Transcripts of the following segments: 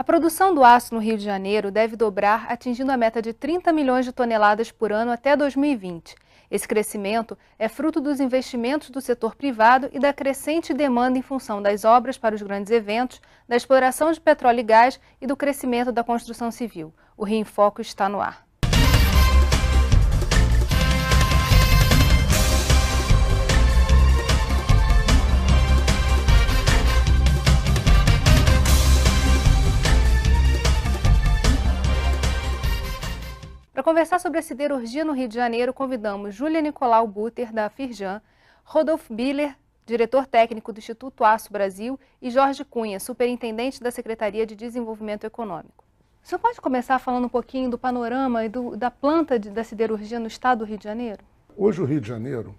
A produção do aço no Rio de Janeiro deve dobrar, atingindo a meta de 30 milhões de toneladas por ano até 2020. Esse crescimento é fruto dos investimentos do setor privado e da crescente demanda em função das obras para os grandes eventos, da exploração de petróleo e gás e do crescimento da construção civil. O Rio em Foco está no ar. Para conversar sobre a siderurgia no Rio de Janeiro, convidamos Júlia Nicolau Butter, da Firjan, Rodolfo Biller, diretor técnico do Instituto Aço Brasil, e Jorge Cunha, superintendente da Secretaria de Desenvolvimento Econômico. O senhor pode começar falando um pouquinho do panorama e da planta da siderurgia no estado do Rio de Janeiro? Hoje o Rio de Janeiro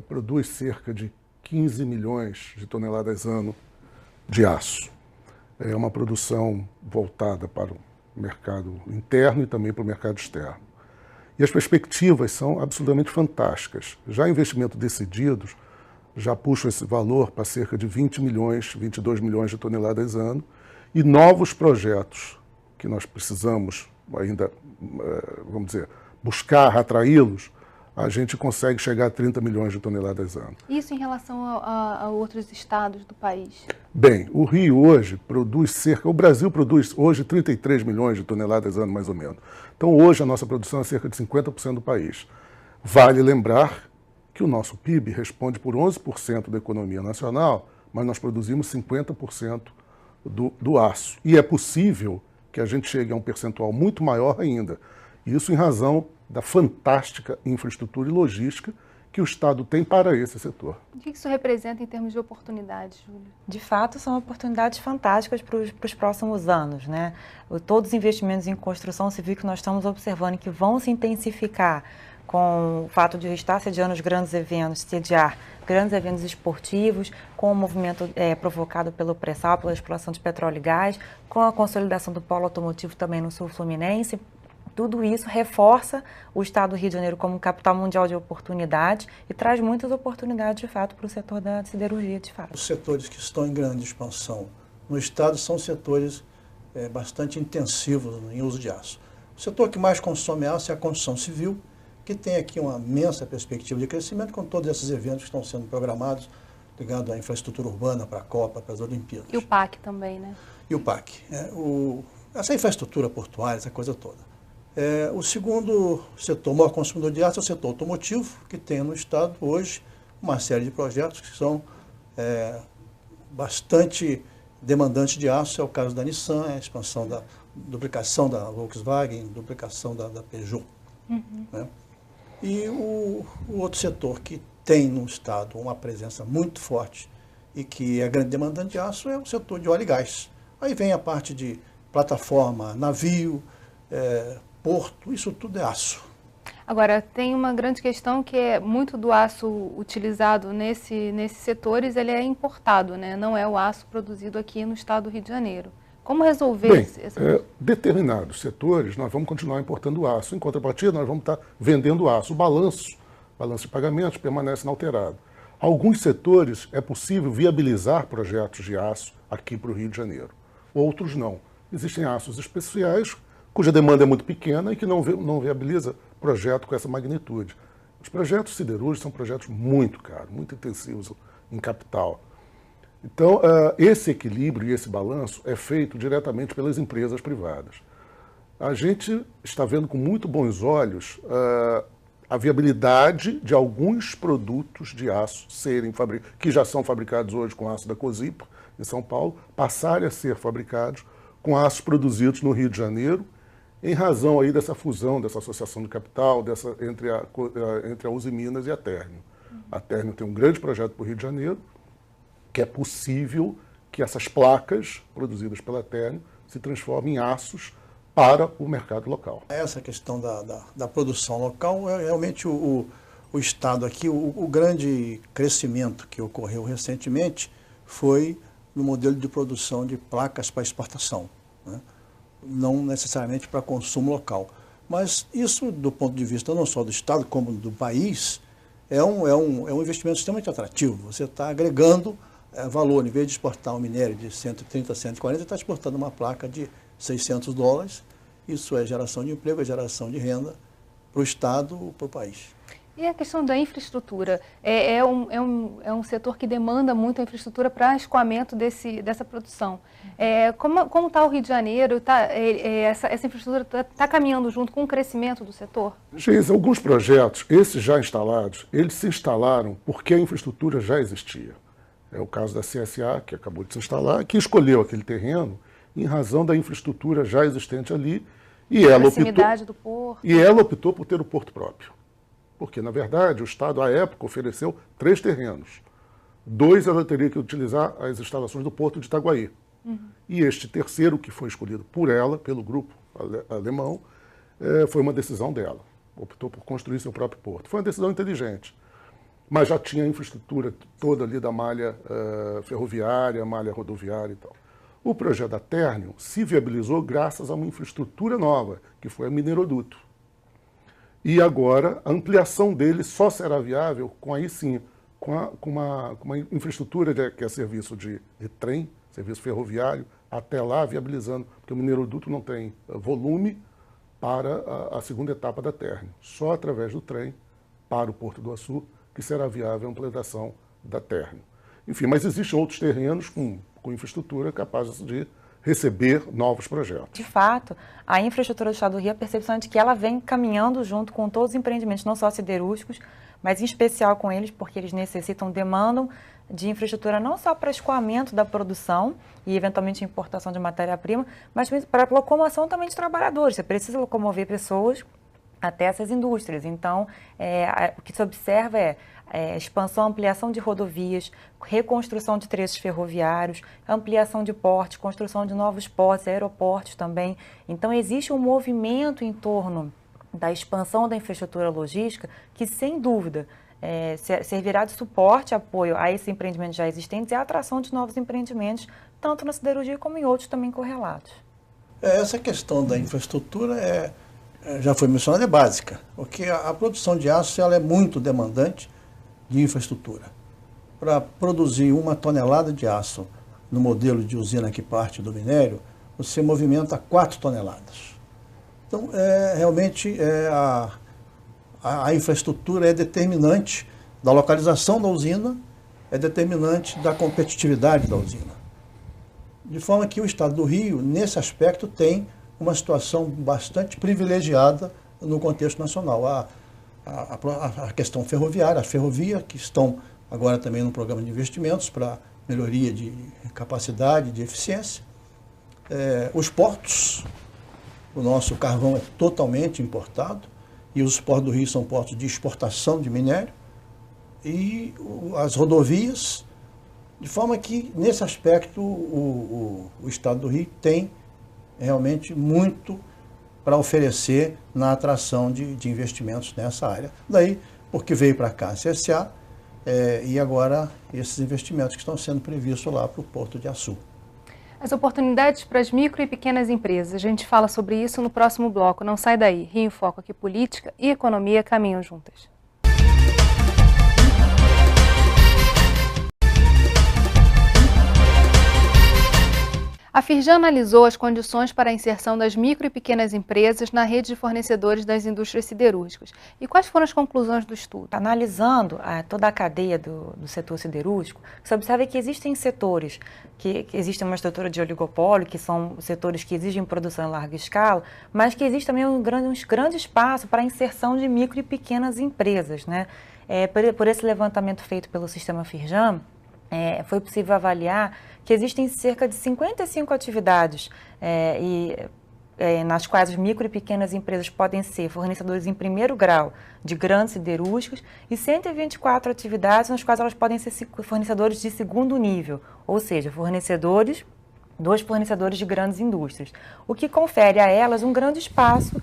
produz cerca de 15 milhões de toneladas ano de aço. É uma produção voltada para o mercado interno e também para o mercado externo. E as perspectivas são absolutamente fantásticas. Já investimentos decididos já puxam esse valor para cerca de 20 milhões, 22 milhões de toneladas ano, e novos projetos que nós precisamos ainda, vamos dizer, buscar, atraí-los, a gente consegue chegar a 30 milhões de toneladas ano. Isso em relação a outros estados do país? Bem, o Rio hoje o Brasil produz hoje 33 milhões de toneladas ano, mais ou menos. Então hoje a nossa produção é cerca de 50% do país. Vale lembrar que o nosso PIB responde por 11% da economia nacional, mas nós produzimos 50% do aço. E é possível que a gente chegue a um percentual muito maior ainda. Isso em razão da fantástica infraestrutura e logística que o Estado tem para esse setor. O que isso representa em termos de oportunidades, Júlia? De fato, são oportunidades fantásticas para os próximos anos, né? Todos os investimentos em construção civil que nós estamos observando que vão se intensificar com o fato de estar sediando os grandes eventos, sediar grandes eventos esportivos, com o movimento provocado pelo pré-sal, pela exploração de petróleo e gás, com a consolidação do polo automotivo também no sul fluminense. Tudo isso reforça o estado do Rio de Janeiro como capital mundial de oportunidades e traz muitas oportunidades, de fato, para o setor da siderurgia, de fato. Os setores que estão em grande expansão no estado são setores bastante intensivos em uso de aço. O setor que mais consome aço é a construção civil, que tem aqui uma imensa perspectiva de crescimento com todos esses eventos que estão sendo programados, ligados à infraestrutura urbana, para a Copa, para as Olimpíadas. E o PAC também, né? E o PAC. Essa infraestrutura portuária, essa coisa toda. O segundo setor maior consumidor de aço é o setor automotivo, que tem no estado hoje uma série de projetos que são bastante demandantes de aço. É o caso da Nissan, a expansão da duplicação da Volkswagen, duplicação da Peugeot. Uhum. Né? E o outro setor que tem no estado uma presença muito forte e que é grande demandante de aço é o setor de óleo e gás. Aí vem a parte de plataforma, navio, porto, isso tudo é aço. Agora, tem uma grande questão que é muito do aço utilizado nesses setores, ele é importado, né? Não é o aço produzido aqui no estado do Rio de Janeiro. Como resolver determinados setores, nós vamos continuar importando aço. Em contrapartida, nós vamos estar vendendo aço. O balanço de pagamentos permanece inalterado. Alguns setores é possível viabilizar projetos de aço aqui para o Rio de Janeiro. Outros não. Existem aços especiais cuja demanda é muito pequena e que não viabiliza projeto com essa magnitude. Os projetos siderúrgicos são projetos muito caros, muito intensivos em capital. Então, esse equilíbrio e esse balanço é feito diretamente pelas empresas privadas. A gente está vendo com muito bons olhos a viabilidade de alguns produtos de aço que já são fabricados hoje com aço da Cosipa, em São Paulo, passarem a ser fabricados com aços produzidos no Rio de Janeiro, em razão aí dessa fusão, dessa associação de capital entre a Uzi Minas e a Térnio. A Térnio tem um grande projeto para o Rio de Janeiro, que é possível que essas placas produzidas pela Térnio se transformem em aços para o mercado local. Essa questão da produção local, realmente o Estado aqui, o grande crescimento que ocorreu recentemente foi no modelo de produção de placas para exportação, né? Não necessariamente para consumo local. Mas isso, do ponto de vista não só do Estado, como do país, é um investimento extremamente atrativo. Você está agregando valor, em vez de exportar um minério de 130, 140, está exportando uma placa de $600. Isso é geração de emprego, é geração de renda para o Estado, para o país. E a questão da infraestrutura? É um setor que demanda muito a infraestrutura para escoamento dessa produção. Como está o Rio de Janeiro? Essa infraestrutura está caminhando junto com o crescimento do setor? Geisa, alguns projetos, esses já instalados, eles se instalaram porque a infraestrutura já existia. É o caso da CSA, que acabou de se instalar, que escolheu aquele terreno em razão da infraestrutura já existente ali. E ela proximidade do porto. E ela optou por ter o porto próprio. Porque, na verdade, o Estado, à época, ofereceu 3 terrenos. 2 ela teria que utilizar as instalações do porto de Itaguaí. E este terceiro, que foi escolhido por ela, pelo grupo alemão, foi uma decisão dela. Optou por construir seu próprio porto. Foi uma decisão inteligente. Mas já tinha a infraestrutura toda ali da malha ferroviária, malha rodoviária e tal. O projeto da Ternium se viabilizou graças a uma infraestrutura nova, que foi a Mineroduto. E agora, a ampliação dele só será viável com, aí sim, com uma infraestrutura que é serviço de trem, serviço ferroviário, até lá viabilizando, porque o Mineroduto não tem volume para a segunda etapa da Ternium. Só através do trem para o Porto do Açu que será viável a implantação da Ternium. Enfim, mas existem outros terrenos com infraestrutura capazes de receber novos projetos. De fato, a infraestrutura do Estado do Rio, a percepção é de que ela vem caminhando junto com todos os empreendimentos, não só siderúrgicos, mas em especial com eles, porque eles demandam de infraestrutura não só para escoamento da produção e eventualmente importação de matéria-prima, mas para locomoção também de trabalhadores. Você precisa locomover pessoas até essas indústrias. Então, o que se observa é expansão, ampliação de rodovias, reconstrução de trechos ferroviários, ampliação de portos, construção de novos portos, aeroportos também. Então, existe um movimento em torno da expansão da infraestrutura logística que, sem dúvida, servirá de suporte, apoio a esses empreendimentos já existentes e a atração de novos empreendimentos, tanto na siderurgia como em outros também correlatos. Essa questão da infraestrutura já foi mencionada, é básica, porque a produção de aço ela é muito demandante de infraestrutura. Para produzir 1 tonelada de aço no modelo de usina que parte do minério, você movimenta 4 toneladas. Então, realmente, a infraestrutura é determinante da localização da usina, é determinante da competitividade da usina. De forma que o Estado do Rio, nesse aspecto, tem uma situação bastante privilegiada no contexto nacional. A questão ferroviária, as ferrovias que estão agora também no programa de investimentos para melhoria de capacidade, de eficiência. Os portos, o nosso carvão é totalmente importado e os portos do Rio são portos de exportação de minério e as rodovias, de forma que nesse aspecto o Estado do Rio tem realmente muito para oferecer na atração de investimentos nessa área. Daí, porque veio para cá a CSA e agora esses investimentos que estão sendo previstos lá para o Porto de Açu. As oportunidades para as micro e pequenas empresas, a gente fala sobre isso no próximo bloco. Não sai daí. Rio em Foco, aqui política e economia caminham juntas. A Firjan analisou as condições para a inserção das micro e pequenas empresas na rede de fornecedores das indústrias siderúrgicas. E quais foram as conclusões do estudo? Analisando toda a cadeia do setor siderúrgico, você observa que existem setores que existe uma estrutura de oligopólio, que são setores que exigem produção em larga escala, mas que existe também um grande espaço para a inserção de micro e pequenas empresas, né? Por esse levantamento feito pelo sistema Firjan, foi possível avaliar que existem cerca de 55 atividades nas quais as micro e pequenas empresas podem ser fornecedores em primeiro grau de grandes siderúrgicos e 124 atividades nas quais elas podem ser fornecedores de segundo nível, ou seja, dois fornecedores de grandes indústrias, o que confere a elas um grande espaço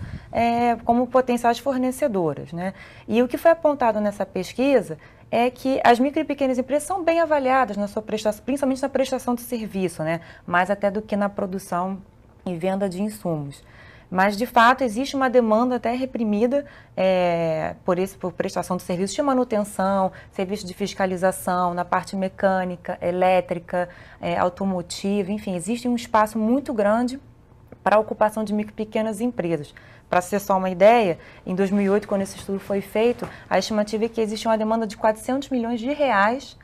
como potenciais fornecedoras, né? E o que foi apontado nessa pesquisa é que as micro e pequenas empresas são bem avaliadas na sua prestação, principalmente na prestação de serviço, né? Mais até do que na produção e venda de insumos. Mas, de fato, existe uma demanda até reprimida por prestação de serviços de manutenção, serviços de fiscalização, na parte mecânica, elétrica, automotiva, enfim, existe um espaço muito grande para a ocupação de micro e pequenas empresas. Para ser só uma ideia, em 2008, quando esse estudo foi feito, a estimativa é que existe uma demanda de 400 milhões de reais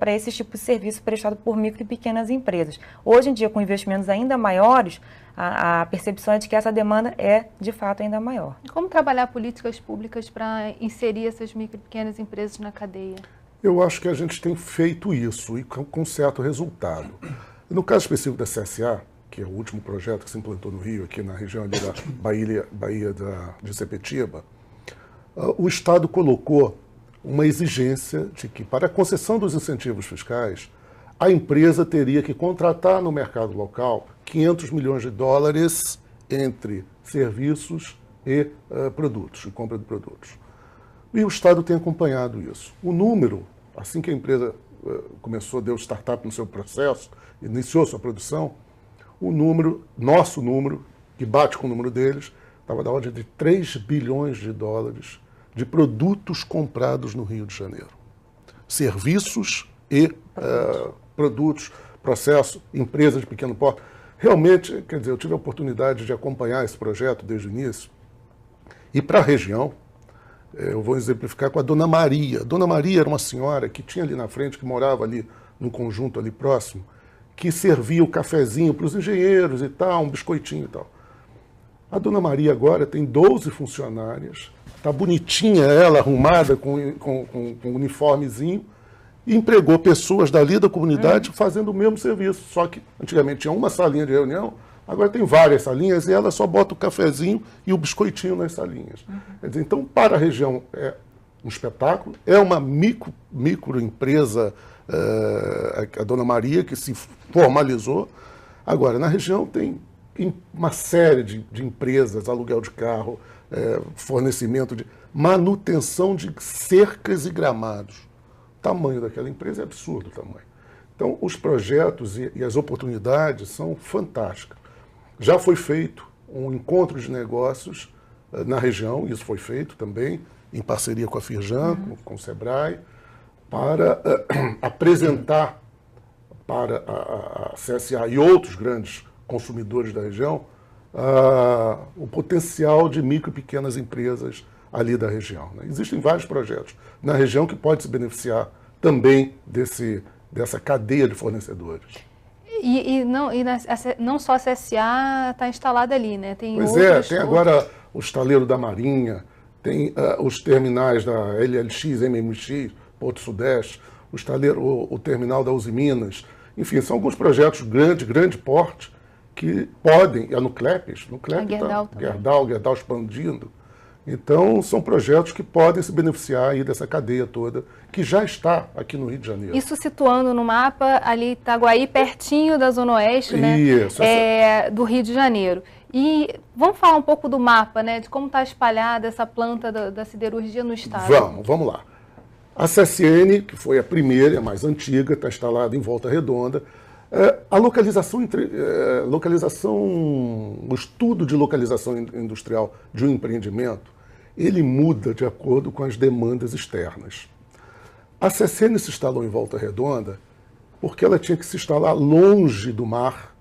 para esse tipo de serviço prestado por micro e pequenas empresas. Hoje em dia, com investimentos ainda maiores, a percepção é de que essa demanda é, de fato, ainda maior. Como trabalhar políticas públicas para inserir essas micro e pequenas empresas na cadeia? Eu acho que a gente tem feito isso e com certo resultado. No caso específico da CSA, que é o último projeto que se implantou no Rio, aqui na região ali da Baía de Sepetiba, o Estado colocou uma exigência de que, para a concessão dos incentivos fiscais, a empresa teria que contratar no mercado local 500 milhões de dólares entre serviços e produtos, e compra de produtos. E o Estado tem acompanhado isso. O número, assim que a empresa começou, deu startup no seu processo, iniciou sua produção, o número, nosso número, que bate com o número deles, estava da ordem de 3 bilhões de dólares de produtos comprados no Rio de Janeiro. Serviços e produtos, processo, empresas de pequeno porte. Realmente, quer dizer, eu tive a oportunidade de acompanhar esse projeto desde o início. E para a região, eu vou exemplificar com a Dona Maria. Dona Maria era uma senhora que tinha ali na frente, que morava ali num conjunto ali próximo, que servia o cafezinho para os engenheiros e tal, um biscoitinho e tal. A Dona Maria agora tem 12 funcionárias, está bonitinha ela, arrumada, com um uniformezinho, e empregou pessoas dali da comunidade fazendo o mesmo serviço. Só que antigamente tinha uma salinha de reunião, agora tem várias salinhas e ela só bota o cafezinho e o biscoitinho nas salinhas. Quer dizer, então, para a região é um espetáculo, é uma microempresa, a Dona Maria, que se formalizou. Agora, na região tem uma série de empresas, aluguel de carro, fornecimento de manutenção de cercas e gramados. O tamanho daquela empresa é absurdo o tamanho. Então, os projetos e as oportunidades são fantásticas. Já foi feito um encontro de negócios na região, isso foi feito também em parceria com a Firjan, com o Sebrae, para apresentar para a CSA e outros grandes consumidores da região o potencial de micro e pequenas empresas ali da região. Né? Existem vários projetos na região que podem se beneficiar também dessa cadeia de fornecedores. E não só a CSA está instalada ali, né? Tem tem agora o estaleiro da Marinha, tem os terminais da LLX, MMX, Porto Sudeste, o terminal da Uzi Minas. Enfim, são alguns projetos grande porte que podem, a Nuclepes, Gerdau expandindo. Então, são projetos que podem se beneficiar aí dessa cadeia toda, que já está aqui no Rio de Janeiro. Isso situando no mapa ali Itaguaí, pertinho da Zona Oeste, né? Isso, do Rio de Janeiro. E vamos falar um pouco do mapa, né? De como está espalhada essa planta da siderurgia no estado. Vamos lá. A CSN, que foi a primeira, a mais antiga, está instalada em Volta Redonda. A o estudo de localização industrial de um empreendimento, ele muda de acordo com as demandas externas. A CSN se instalou em Volta Redonda porque ela tinha que se instalar longe do mar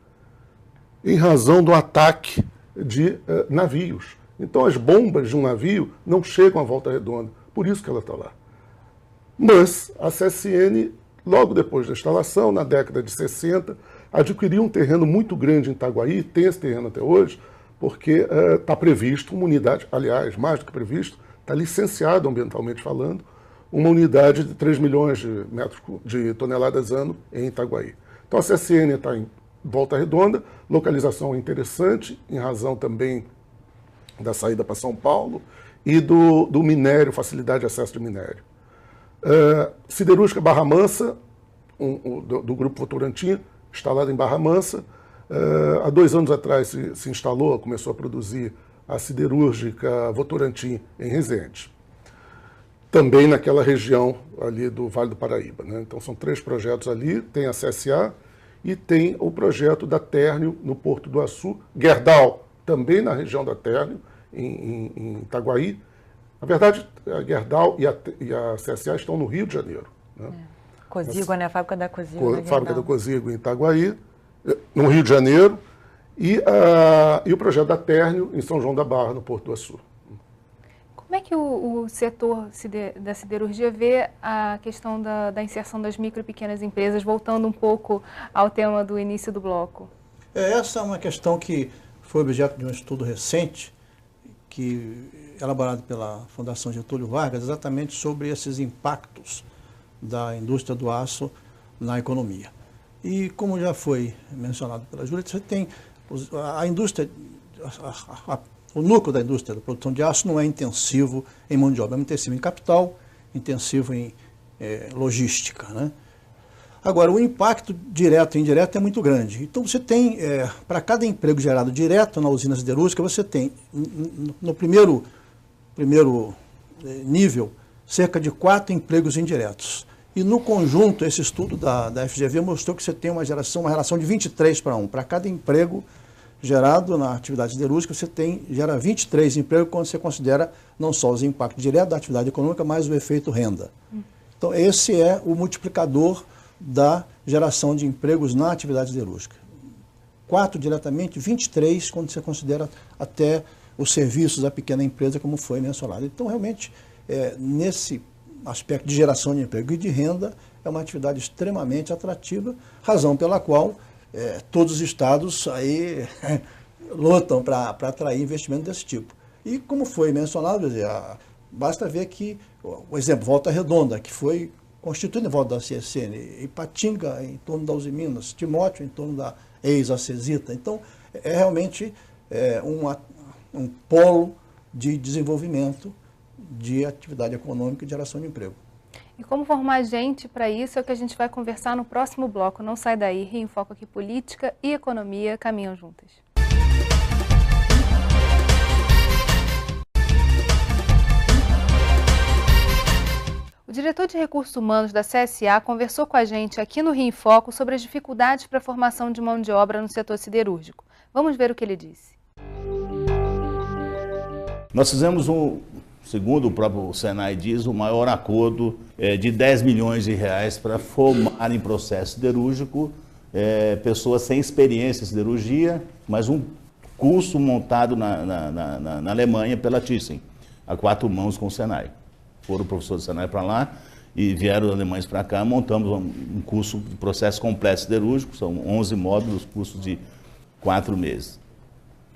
em razão do ataque de navios. Então as bombas de um navio não chegam a Volta Redonda, por isso que ela está lá. Mas a CSN, logo depois da instalação, na década de 60, adquiriu um terreno muito grande em Itaguaí, tem esse terreno até hoje, porque está previsto uma unidade, aliás, mais do que previsto, está licenciado ambientalmente falando, uma unidade de 3 milhões de toneladas ano em Itaguaí. Então a CSN está em Volta Redonda, localização interessante, em razão também da saída para São Paulo e do minério, facilidade de acesso de minério. Siderúrgica Barra Mansa, do Grupo Votorantim, instalada em Barra Mansa. Há 2 anos atrás se instalou, começou a produzir a siderúrgica Votorantim em Resende. Também naquela região ali do Vale do Paraíba. Né? Então são 3 projetos ali, tem a CSA e tem o projeto da Térnio no Porto do Açu, Gerdau também na região da Térnio, em Itaguaí. Na verdade, a Gerdau e a CSA estão no Rio de Janeiro. Né? Cosigo, né? A fábrica da Cosigo. Fábrica da Cosigo em Itaguaí, no Rio de Janeiro, e o projeto da Térnio em São João da Barra, no Porto do Açu. Como é que o setor da siderurgia vê a questão da inserção das micro e pequenas empresas, voltando um pouco ao tema do início do bloco? Essa é uma questão que foi objeto de um estudo recente, elaborado pela Fundação Getúlio Vargas, exatamente sobre esses impactos da indústria do aço na economia. E como já foi mencionado pela Júlia, você tem a indústria, o núcleo da indústria da produção de aço não é intensivo em mão de obra, é intensivo em capital, intensivo em logística, né? Agora, o impacto direto e indireto é muito grande. Então, você tem, para cada emprego gerado direto na usina siderúrgica, você tem, no primeiro nível, cerca de 4 empregos indiretos. E, no conjunto, esse estudo da FGV mostrou que você tem uma relação de 23 para 1. Para cada emprego gerado na atividade siderúrgica, gera 23 empregos quando você considera não só os impactos diretos da atividade econômica, mas o efeito renda. Então, esse é o multiplicador da geração de empregos na atividade siderúrgica. 4 diretamente, 23 quando você considera até os serviços da pequena empresa, como foi mencionado. Então, realmente, nesse aspecto de geração de emprego e de renda, é uma atividade extremamente atrativa, razão pela qual todos os estados aí lutam para atrair investimento desse tipo. E como foi mencionado, basta ver que, o exemplo, Volta Redonda, que foi constituída em volta da CSN, Ipatinga em torno da Uzi Minas, Timóteo em torno da ex-Acesita. Então, é realmente um polo de desenvolvimento de atividade econômica e de geração de emprego. E como formar gente para isso é o que a gente vai conversar no próximo bloco. Não sai daí, Rio em Foco aqui, política e economia caminham juntas. O diretor de Recursos Humanos da CSA conversou com a gente aqui no Rio em Foco sobre as dificuldades para a formação de mão de obra no setor siderúrgico. Vamos ver o que ele disse. Nós fizemos, segundo o próprio Senai diz, o maior acordo de 10 milhões de reais para formar em processo siderúrgico pessoas sem experiência em siderurgia, mas um curso montado na Alemanha pela Thyssen, a 4 mãos com o Senai. Foram professores do Senai para lá e vieram os alemães para cá, montamos um curso de processo completo siderúrgico, são 11 módulos, curso de 4 meses.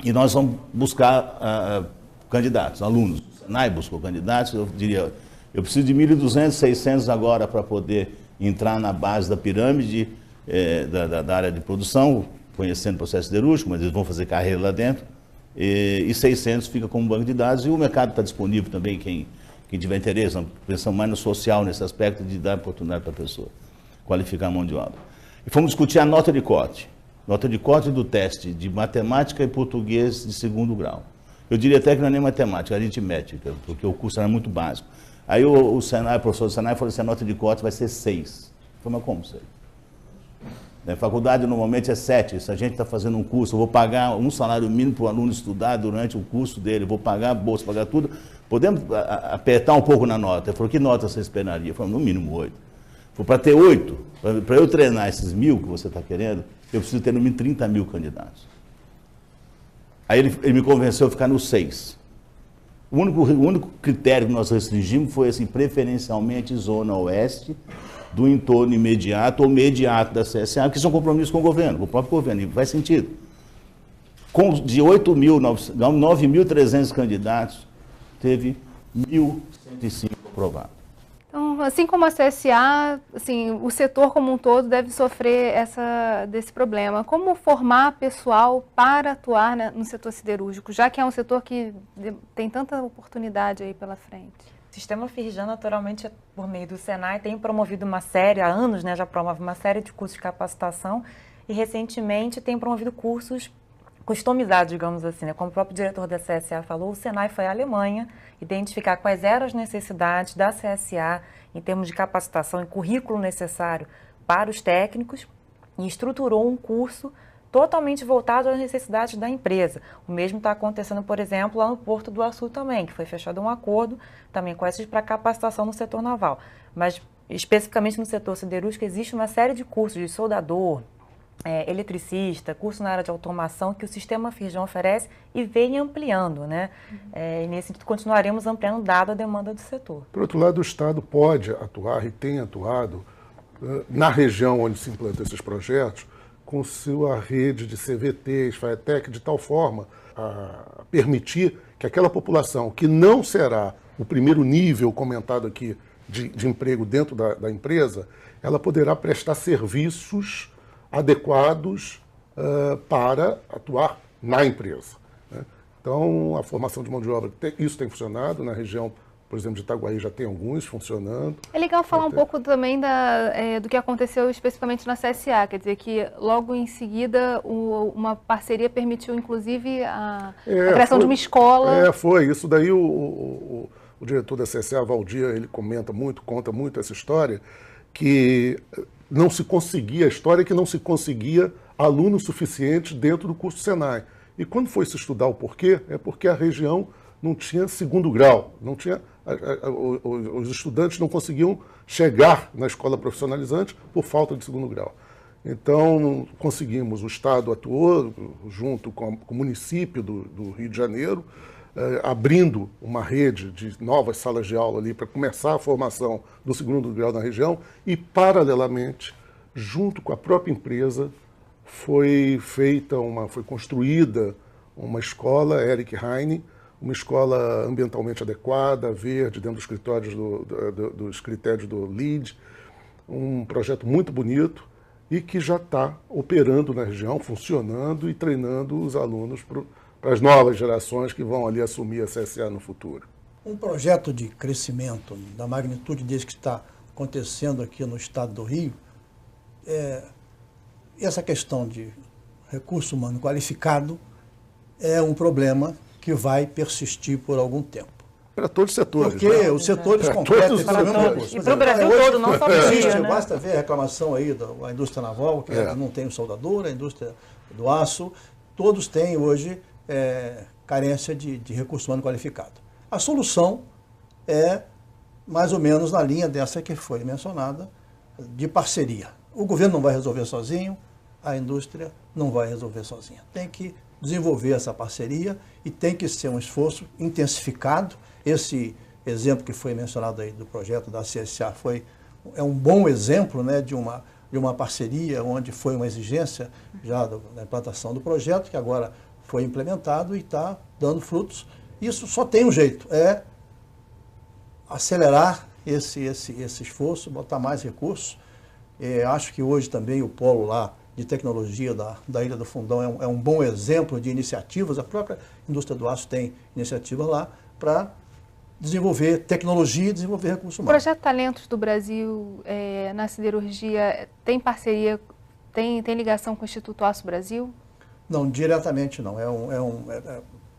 E nós vamos buscar candidatos, alunos. O Senai buscou candidatos, eu diria, eu preciso de 1.200, 600 agora para poder entrar na base da pirâmide da área de produção, conhecendo o processo siderúrgico, mas eles vão fazer carreira lá dentro, e 600 fica como banco de dados, e o mercado está disponível também, quem tiver interesse, nós pensamos mais no social, nesse aspecto de dar oportunidade para a pessoa, qualificar a mão de obra. E fomos discutir a nota de corte do teste de matemática e português de 2º grau. Eu diria até que não é nem matemática, é aritmética, porque o curso era muito básico. Aí o professor do Senai falou assim, a nota de corte vai ser 6. Eu falei, mas como 6? Na faculdade normalmente é 7, se a gente está fazendo um curso, eu vou pagar um salário mínimo para o aluno estudar durante o curso dele, vou pagar a bolsa, pagar tudo, podemos apertar um pouco na nota. Ele falou, que nota você esperaria? Eu falei, no mínimo 8. Para ter 8, para eu treinar esses 1.000 que você está querendo, eu preciso ter no mínimo 30 mil candidatos. Aí ele me convenceu a ficar no 6. O único critério que nós restringimos foi assim, preferencialmente Zona Oeste, do entorno imediato ou mediato da CSA, que são compromissos com o governo, com o próprio governo, e faz sentido. De 9.300 candidatos, teve 1.105 aprovados. Então, assim como a CSA, assim, o setor como um todo deve sofrer desse problema. Como formar pessoal para atuar no setor siderúrgico, já que é um setor que tem tanta oportunidade aí pela frente? O Sistema Firjan, naturalmente, por meio do Senai, tem promovido uma série, há anos, né, já promove uma série de cursos de capacitação e, recentemente, tem promovido cursos customizados, digamos assim, né? Como o próprio diretor da CSA falou, o Senai foi à Alemanha identificar quais eram as necessidades da CSA em termos de capacitação e currículo necessário para os técnicos e estruturou um curso totalmente voltado às necessidades da empresa. O mesmo está acontecendo, por exemplo, lá no Porto do Açu também, que foi fechado um acordo também com esses para capacitação no setor naval. Mas, especificamente no setor siderúrgico, existe uma série de cursos de soldador, eletricista, curso na área de automação que o Sistema Firjan oferece e vem ampliando, né? E nesse sentido continuaremos ampliando dado a demanda do setor. Por outro lado, o Estado pode atuar e tem atuado na região onde se implantam esses projetos com sua rede de CVTs, FATEC, de tal forma a permitir que aquela população que não será o primeiro nível comentado aqui de emprego dentro da empresa, ela poderá prestar serviços adequados para atuar na empresa, né? Então, a formação de mão de obra, isso tem funcionado na região, por exemplo, de Itaguaí já tem alguns funcionando. É legal falar um pouco também do que aconteceu especificamente na CSA, quer dizer que logo em seguida uma parceria permitiu inclusive a criação de uma escola. Foi. Isso daí o diretor da CSA, Valdir, ele conta muito essa história, que não se conseguia, a história é que não se conseguia alunos suficientes dentro do curso Senai. E quando foi se estudar o porquê, é porque a região não tinha segundo grau, não tinha, os estudantes não conseguiam chegar na escola profissionalizante por falta de segundo grau. Então, conseguimos, o Estado atuou junto com o município do Rio de Janeiro, abrindo uma rede de novas salas de aula ali para começar a formação do segundo grau na região e, paralelamente, junto com a própria empresa, foi construída uma escola, Eric Heine, uma escola ambientalmente adequada, verde, dentro dos critérios dos critérios do LEED, um projeto muito bonito e que já está operando na região, funcionando e treinando os alunos para as novas gerações que vão ali assumir a CSA no futuro. Um projeto de crescimento da magnitude desse que está acontecendo aqui no estado do Rio, essa questão de recurso humano qualificado é um problema que vai persistir por algum tempo. Para todos os setores. Porque os setores completos... E para o Brasil todo, não só para o Rio, né? Basta ver a reclamação aí da indústria naval, que não tem o soldador, a indústria do aço, todos têm hoje carência de recurso humano qualificado. A solução é mais ou menos na linha dessa que foi mencionada, de parceria. O governo não vai resolver sozinho, a indústria não vai resolver sozinha. Tem que desenvolver essa parceria e tem que ser um esforço intensificado. Esse exemplo que foi mencionado aí do projeto da CSA é um bom exemplo, né, de uma parceria onde foi uma exigência já da implantação do projeto, que agora foi implementado e está dando frutos. Isso só tem um jeito, é acelerar esse esforço, botar mais recursos. Acho que hoje também o polo lá de tecnologia da Ilha do Fundão é um bom exemplo de iniciativas. A própria indústria do aço tem iniciativa lá para desenvolver tecnologia e desenvolver recursos humanos. O Projeto Talentos do Brasil na siderurgia tem parceria, tem ligação com o Instituto Aço Brasil? Não, diretamente não.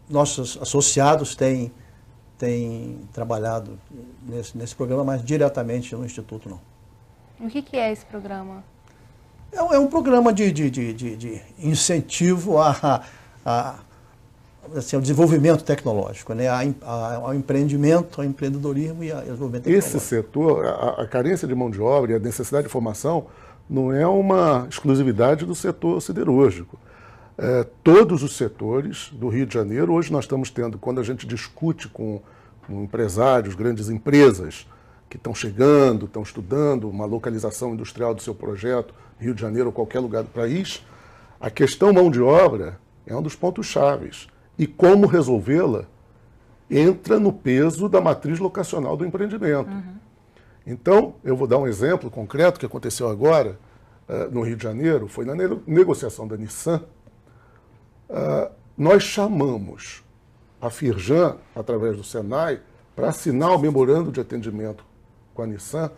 Nossos associados têm trabalhado nesse programa, mas diretamente no Instituto não. O que é esse programa? É um programa de incentivo ao desenvolvimento tecnológico, né? ao empreendimento, ao empreendedorismo e ao desenvolvimento tecnológico. Esse setor, a carência de mão de obra e a necessidade de formação não é uma exclusividade do setor siderúrgico. Todos os setores do Rio de Janeiro, hoje nós estamos tendo, quando a gente discute com empresários, grandes empresas que estão chegando, estão estudando uma localização industrial do seu projeto, Rio de Janeiro ou qualquer lugar do país, a questão mão de obra é um dos pontos chaves. E como resolvê-la entra no peso da matriz locacional do empreendimento. Então, eu vou dar um exemplo concreto que aconteceu agora no Rio de Janeiro, foi na negociação da Nissan. Nós chamamos a Firjan, através do Senai, para assinar o memorando de atendimento com a Nissan,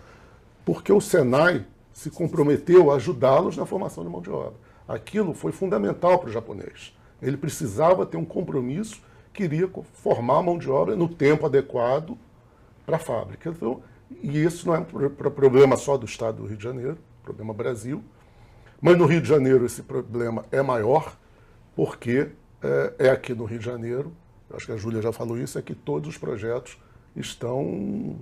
porque o Senai se comprometeu a ajudá-los na formação de mão de obra. Aquilo foi fundamental para o japonês. Ele precisava ter um compromisso, queria formar a mão de obra no tempo adequado para a fábrica. Então, e isso não é um problema só do Estado do Rio de Janeiro, problema Brasil, Mas no Rio de Janeiro esse problema é maior, porque é aqui no Rio de Janeiro, acho que a Júlia já falou isso, é que todos os projetos estão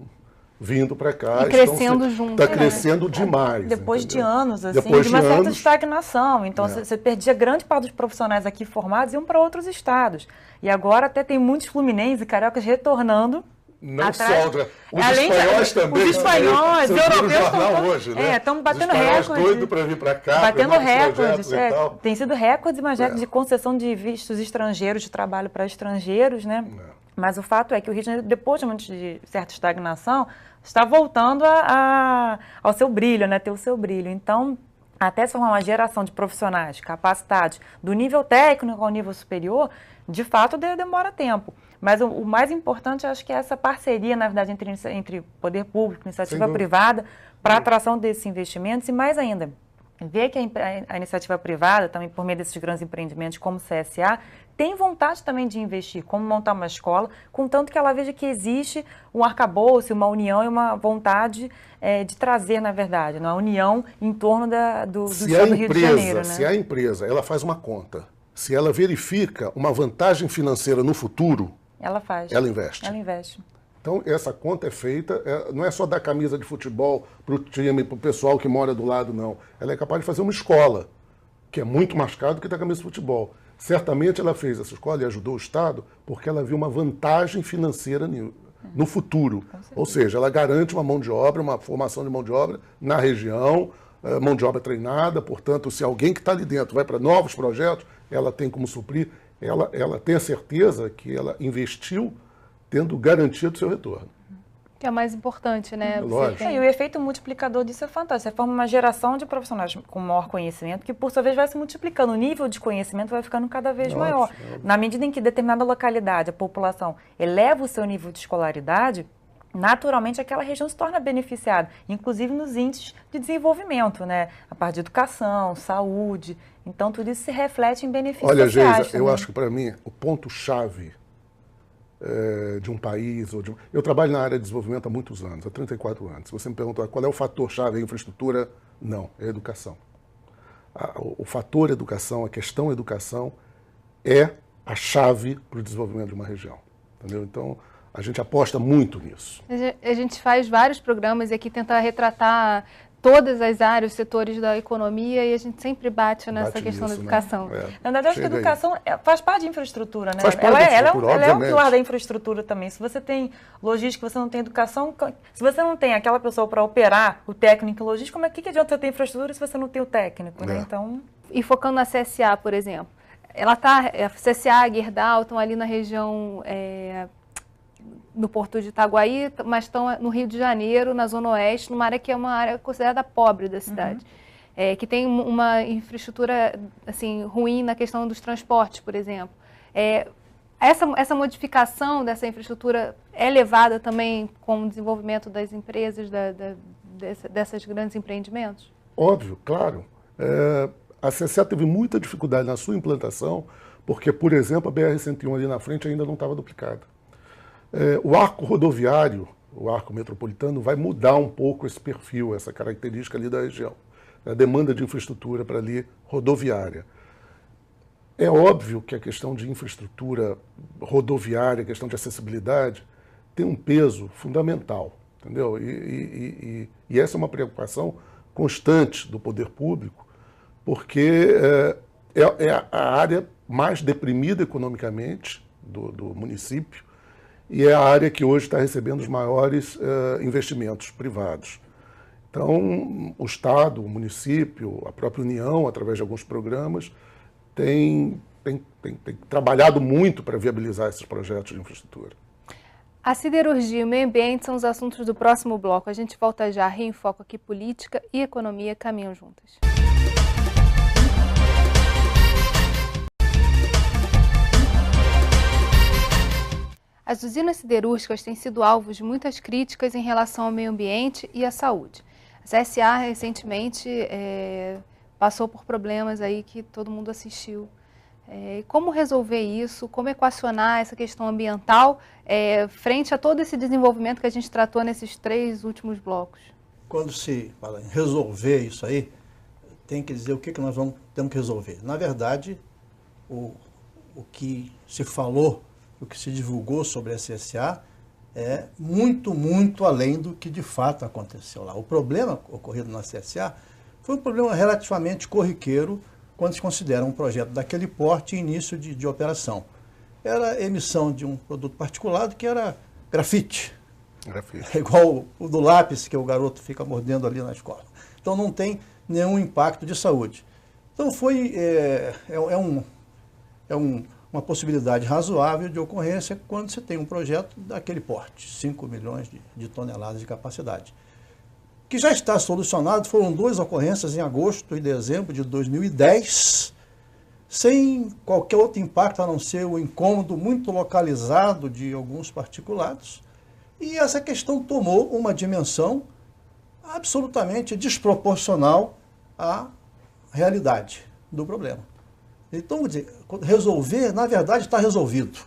vindo para cá. E crescendo junto. Está crescendo demais. Depois entendeu? de anos, assim, Depois de uma certa anos, estagnação. Então, você perdia grande parte dos profissionais aqui formados e iam para outros estados. E agora até tem muitos fluminenses e cariocas retornando. não atrás, só, os espanhóis também. Os espanhóis, os europeus hoje, né? Estão batendo recordes. Os espanhóis recordes. doidos para vir para cá, Batendo recordes. e tal. Tem sido recordes, mas de concessão de vistos estrangeiros, de trabalho para estrangeiros, né? Mas o fato é que o Rio de Janeiro, depois de certa estagnação, está voltando ao seu brilho, né? Ter o seu brilho. Então, até se formar uma geração de profissionais capacitados do nível técnico ao nível superior, de fato demora tempo. Mas o mais importante, acho que é essa parceria, na verdade, entre poder público e iniciativa privada para a atração desses investimentos e, mais ainda, ver que a iniciativa privada, também por meio desses grandes empreendimentos como o CSA, tem vontade também de investir, como montar uma escola, contanto que ela veja que existe um arcabouço, uma união e uma vontade de trazer, na verdade, uma união em torno do estado do Rio de Janeiro. Né? Se a empresa ela faz uma conta, se ela verifica uma vantagem financeira no futuro, ela faz. Ela investe. Ela investe. Então, essa conta é feita, não é só dar camisa de futebol para o time, para o pessoal que mora do lado, não. Ela é capaz de fazer uma escola, que é muito mais caro do que dar camisa de futebol. Certamente ela fez essa escola e ajudou o Estado porque ela viu uma vantagem financeira no futuro. Ou seja, ela garante uma mão de obra, uma formação de mão de obra na região, mão de obra treinada, portanto, se alguém que está ali dentro vai para novos projetos, ela tem como suprir, ela tem a certeza que ela investiu tendo garantia do seu retorno. Que é mais importante, né? Lógico. E o efeito multiplicador disso é fantástico. Você forma uma geração de profissionais com maior conhecimento, que por sua vez vai se multiplicando. O nível de conhecimento vai ficando cada vez maior. Na medida em que determinada localidade, a população, eleva o seu nível de escolaridade, naturalmente aquela região se torna beneficiada, inclusive nos índices de desenvolvimento, né? A parte de educação, saúde. Então, tudo isso se reflete em benefícios sociais. Olha, Geisa, também. eu acho que para mim o ponto-chave de um país, eu trabalho na área de desenvolvimento há muitos anos, há 34 anos. Se você me perguntar qual é o fator-chave, a infraestrutura, não, é a educação. O fator educação, a questão educação, é a chave para o desenvolvimento de uma região. Entendeu? Então, a gente aposta muito nisso. A gente faz vários programas e aqui tenta retratar todas as áreas, os setores da economia, e a gente sempre bate nessa questão da educação. Né? Na verdade, acho que a educação faz parte de infraestrutura, né? Faz parte da infraestrutura, ela é o pilar da infraestrutura também. Se você tem logística, você não tem educação, se você não tem aquela pessoa para operar, o técnico em logística, o que adianta você ter infraestrutura se você não tem o técnico, né? Então... E focando na CSA, por exemplo, a CSA, a Gerdau estão ali na região... no Porto de Itaguaí, mas estão no Rio de Janeiro, na Zona Oeste, numa área que é uma área considerada pobre da cidade, que tem uma infraestrutura assim, ruim na questão dos transportes, por exemplo. Essa modificação dessa infraestrutura é levada também com o desenvolvimento das empresas, desses grandes empreendimentos? Óbvio, claro. A CSA teve muita dificuldade na sua implantação, porque, por exemplo, a BR-101 ali na frente ainda não estava duplicada. O arco rodoviário, o arco metropolitano, vai mudar um pouco esse perfil, essa característica ali da região. A demanda de infraestrutura para ali rodoviária. É óbvio que a questão de infraestrutura rodoviária, a questão de acessibilidade, tem um peso fundamental, entendeu? E essa é uma preocupação constante do poder público, porque é a área mais deprimida economicamente do município, e é a área que hoje está recebendo os maiores investimentos privados. Então, o Estado, o município, a própria União, através de alguns programas, tem trabalhado muito para viabilizar esses projetos de infraestrutura. A siderurgia e o meio ambiente são os assuntos do próximo bloco. A gente volta já. Rio em Foco aqui, política e economia caminham juntas. As usinas siderúrgicas têm sido alvos de muitas críticas em relação ao meio ambiente e à saúde. A CSA recentemente passou por problemas aí que todo mundo assistiu. Como resolver isso? Como equacionar essa questão ambiental frente a todo esse desenvolvimento que a gente tratou nesses 3 últimos blocos? Quando se fala em resolver isso aí, tem que dizer o que nós temos que resolver. Na verdade, o que se falou, o que se divulgou sobre a CSA é muito, muito além do que de fato aconteceu lá. O problema ocorrido na CSA foi um problema relativamente corriqueiro quando se considera um projeto daquele porte e início de operação. Era a emissão de um produto particulado que era grafite. É igual o do lápis que o garoto fica mordendo ali na escola. Então não tem nenhum impacto de saúde. Então uma possibilidade razoável de ocorrência quando você tem um projeto daquele porte, 5 milhões de toneladas de capacidade. Que já está solucionado, foram 2 ocorrências em agosto e dezembro de 2010, sem qualquer outro impacto a não ser o incômodo muito localizado de alguns particulados. E essa questão tomou uma dimensão absolutamente desproporcional à realidade do problema. Então, resolver, na verdade, está resolvido.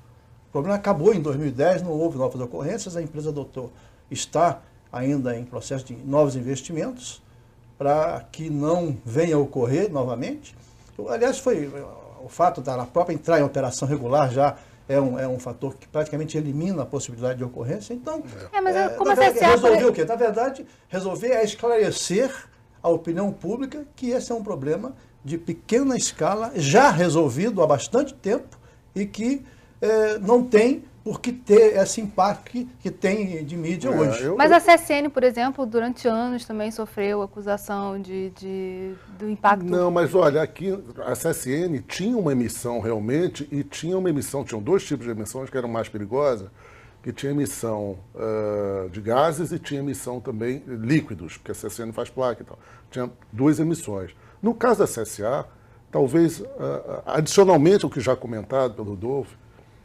O problema acabou em 2010, não houve novas ocorrências, a empresa está ainda em processo de novos investimentos para que não venha a ocorrer novamente. Aliás, o fato da própria entrar em operação regular já é um fator que praticamente elimina a possibilidade de ocorrência. Então, resolver o quê? Na verdade, resolver é esclarecer a opinião pública que esse é um problema de pequena escala, já resolvido há bastante tempo e que não tem por que ter esse impacto que tem de mídia hoje. Mas a CSN, por exemplo, durante anos também sofreu acusação do impacto. Não, mas olha, aqui a CSN tinha uma emissão realmente e tinham 2 tipos de emissões que eram mais perigosas, que tinha emissão de gases e tinha emissão também líquidos, porque a CSN faz placa e tal. Tinha 2 emissões. No caso da CSA, talvez, adicionalmente ao que já comentado pelo Rodolfo,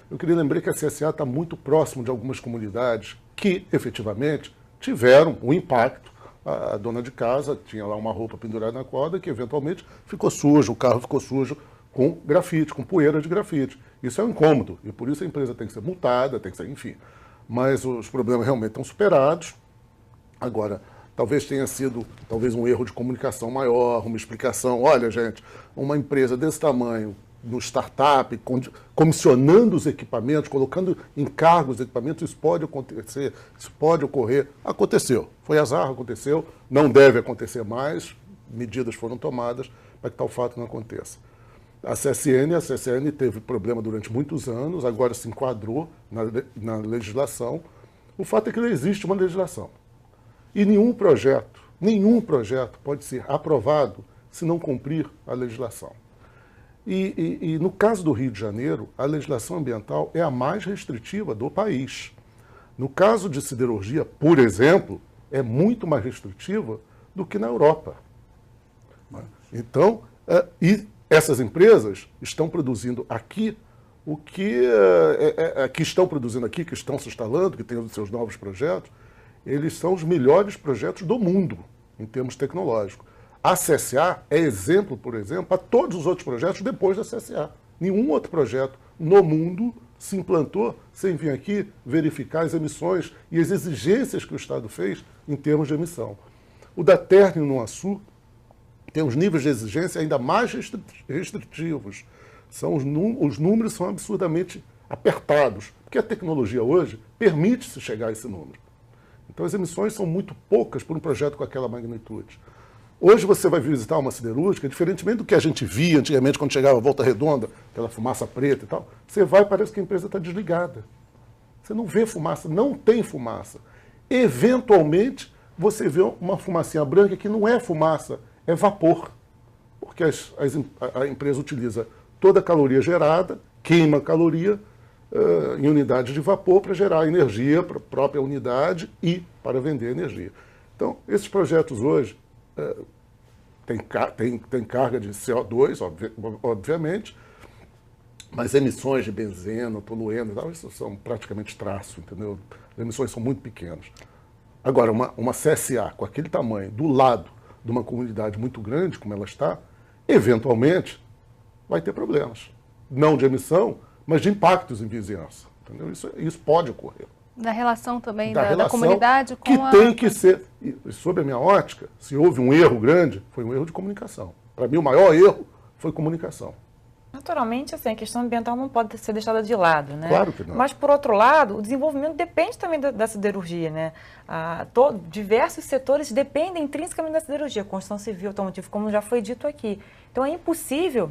eu queria lembrar que a CSA está muito próximo de algumas comunidades que, efetivamente, tiveram um impacto. A dona de casa tinha lá uma roupa pendurada na corda que, eventualmente, ficou sujo, o carro ficou sujo com grafite, com poeira de grafite. Isso é um incômodo e, por isso, a empresa tem que ser multada, tem que ser, enfim. Mas os problemas realmente estão superados. Agora, talvez tenha sido um erro de comunicação maior, uma explicação. Olha, gente, uma empresa desse tamanho, no startup, comissionando os equipamentos, colocando em cargo os equipamentos, isso pode acontecer, isso pode ocorrer. Aconteceu, foi azar, aconteceu, não deve acontecer mais, medidas foram tomadas para que tal fato não aconteça. A CSN teve problema durante muitos anos, agora se enquadrou na legislação. O fato é que não existe uma legislação. E nenhum projeto pode ser aprovado se não cumprir a legislação. E no caso do Rio de Janeiro, a legislação ambiental é a mais restritiva do país. No caso de siderurgia, por exemplo, é muito mais restritiva do que na Europa. Então, e essas empresas estão produzindo aqui o que estão produzindo aqui, que estão se instalando, que têm os seus novos projetos, eles são os melhores projetos do mundo, em termos tecnológicos. A CSA é exemplo, por exemplo, para todos os outros projetos depois da CSA. Nenhum outro projeto no mundo se implantou sem vir aqui verificar as emissões e as exigências que o Estado fez em termos de emissão. O da Térreo no Açu tem os níveis de exigência ainda mais restritivos. Os números são absurdamente apertados, porque a tecnologia hoje permite-se chegar a esse número. Então as emissões são muito poucas por um projeto com aquela magnitude. Hoje você vai visitar uma siderúrgica, diferentemente do que a gente via antigamente quando chegava a Volta Redonda, aquela fumaça preta e tal, você vai e parece que a empresa está desligada. Você não vê fumaça, não tem fumaça. Eventualmente, você vê uma fumacinha branca que não é fumaça, é vapor. Porque a empresa utiliza toda a caloria gerada, queima a caloria em unidades de vapor para gerar energia para a própria unidade e para vender energia. Então, esses projetos hoje tem carga de CO2, obviamente, mas emissões de benzeno, tolueno, isso são praticamente traço, entendeu? As emissões são muito pequenas. Agora, uma CSA com aquele tamanho, do lado de uma comunidade muito grande, como ela está, eventualmente vai ter problemas. Não de emissão, mas de impactos em vizinhança. Entendeu? Isso pode ocorrer. Da relação também da comunidade com que tem que ser, sob a minha ótica, se houve um erro grande, foi um erro de comunicação. Para mim, o maior erro foi comunicação. Naturalmente, assim, a questão ambiental não pode ser deixada de lado, né? Claro que não. Mas, por outro lado, o desenvolvimento depende também da siderurgia, né? Diversos setores dependem intrinsecamente da siderurgia, construção civil, automotivo, como já foi dito aqui. Então, é impossível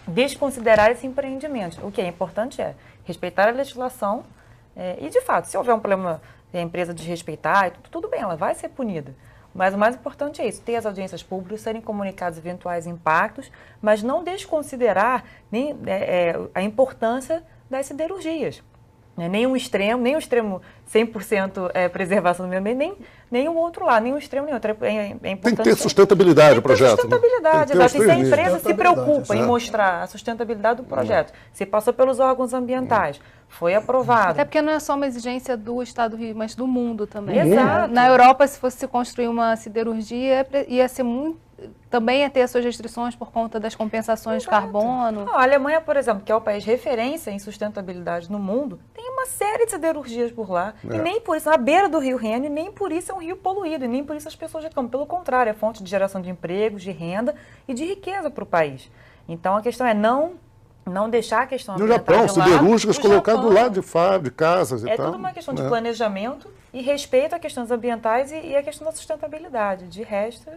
desconsiderar esse empreendimento. O que é importante é respeitar a legislação e, de fato, se houver um problema e a empresa desrespeitar, tudo bem, ela vai ser punida. Mas o mais importante é isso, ter as audiências públicas, serem comunicados eventuais impactos, mas não desconsiderar nem, a importância das siderurgias. Nem o extremo 100% preservação do meio ambiente, nem o outro lado, nem o extremo nem o outro. É importante tem que ter sustentabilidade o projeto. Sustentabilidade, exato. E se a empresa se preocupa em mostrar a sustentabilidade do projeto, se passou pelos órgãos ambientais, foi aprovado. Até porque não é só uma exigência do Estado do Rio, mas do mundo também. Exato. Na Europa, se fosse construir uma siderurgia, ia ser também ia ter as suas restrições por conta das compensações de carbono. Não, a Alemanha, por exemplo, que é o país referência em sustentabilidade no mundo, tem uma série de siderurgias por lá. E nem por isso, na beira do rio Reno, e nem por isso é um rio poluído, e nem por isso as pessoas reclamam. Pelo contrário, é fonte de geração de empregos, de renda e de riqueza para o país. Então, a questão é não deixar a questão ambiental de lado. No Japão, siderúrgicas colocadas do lado de fábrica, de casas e tal. É tudo uma questão de planejamento e respeito a questões ambientais e a questão da sustentabilidade. De resto...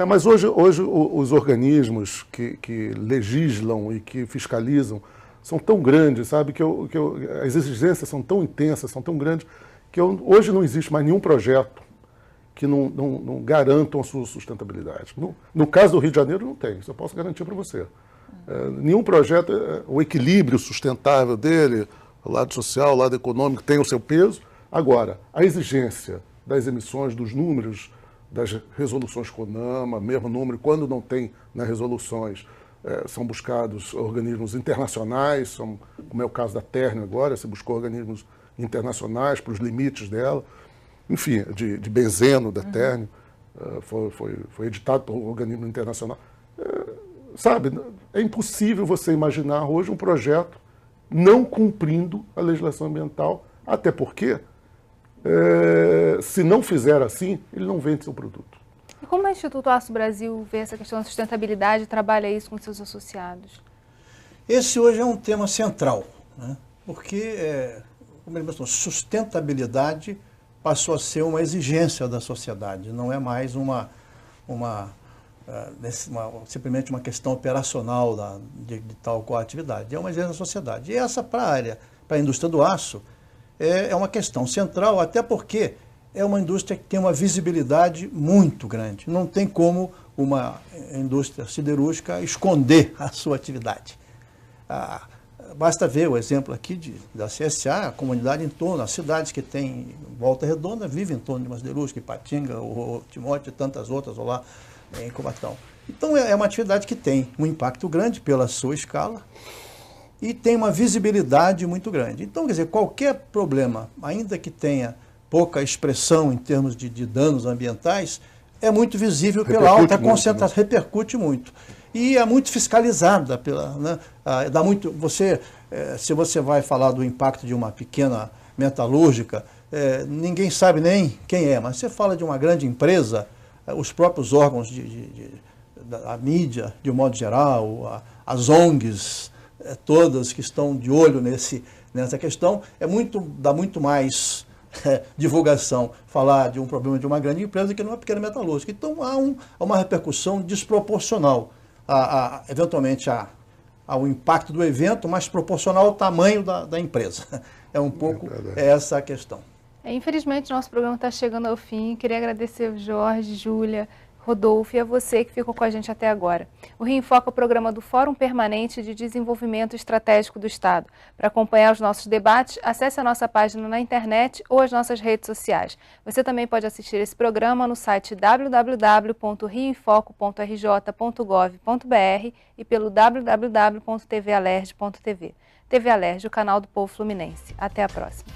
mas hoje os organismos que legislam e que fiscalizam são tão grandes, sabe, as exigências são tão intensas, são tão grandes, que hoje não existe mais nenhum projeto que não garantam a sua sustentabilidade. No caso do Rio de Janeiro, não tem, isso eu posso garantir para você. Nenhum projeto, o equilíbrio sustentável dele, o lado social, o lado econômico, tem o seu peso. Agora, a exigência das emissões, dos números, das resoluções CONAMA, mesmo número, quando não tem nas resoluções, são buscados organismos internacionais, como é o caso da Ternium agora, se buscou organismos internacionais para os limites dela, enfim, de benzeno da Ternium, foi editado por um organismo internacional. Sabe, é impossível você imaginar hoje um projeto não cumprindo a legislação ambiental, até porque, se não fizer assim, ele não vende seu produto. E como o Instituto Aço Brasil vê essa questão da sustentabilidade e trabalha isso com seus associados? Esse hoje é um tema central, né? Porque, como ele mencionou, sustentabilidade passou a ser uma exigência da sociedade, não é mais simplesmente uma questão operacional de tal qual atividade, é uma exigência da sociedade. E essa, para a indústria do aço, é uma questão central, até porque é uma indústria que tem uma visibilidade muito grande. Não tem como uma indústria siderúrgica esconder a sua atividade. Basta ver o exemplo aqui da CSA, a comunidade em torno, as cidades que têm Volta Redonda vivem em torno de uma siderúrgica, Ipatinga, o Timóteo e tantas outras lá em Cubatão. Então é uma atividade que tem um impacto grande pela sua escala e tem uma visibilidade muito grande. Então, quer dizer, qualquer problema, ainda que tenha pouca expressão em termos de danos ambientais, é muito visível pela alta concentração, repercute muito. E é muito fiscalizada dá muito, se você vai falar do impacto de uma pequena metalúrgica, ninguém sabe nem quem é, mas você fala de uma grande empresa, os próprios órgãos da mídia, de um modo geral, as ONGs, todas que estão de olho nessa questão, dá muito mais divulgação falar de um problema de uma grande empresa que numa pequena metalúrgica. Então há uma repercussão desproporcional, eventualmente ao impacto do evento, mas proporcional ao tamanho da empresa. É um pouco essa a questão. Infelizmente, nosso programa está chegando ao fim. Queria agradecer o Jorge, Júlia, Rodolfo e a você que ficou com a gente até agora. O Rio em Foco é o programa do Fórum Permanente de Desenvolvimento Estratégico do Estado. Para acompanhar os nossos debates, acesse a nossa página na internet ou as nossas redes sociais. Você também pode assistir esse programa no site www.rioemfoco.rj.gov.br e pelo www.tvalerj.tv. TV Alerj, o canal do povo fluminense. Até a próxima.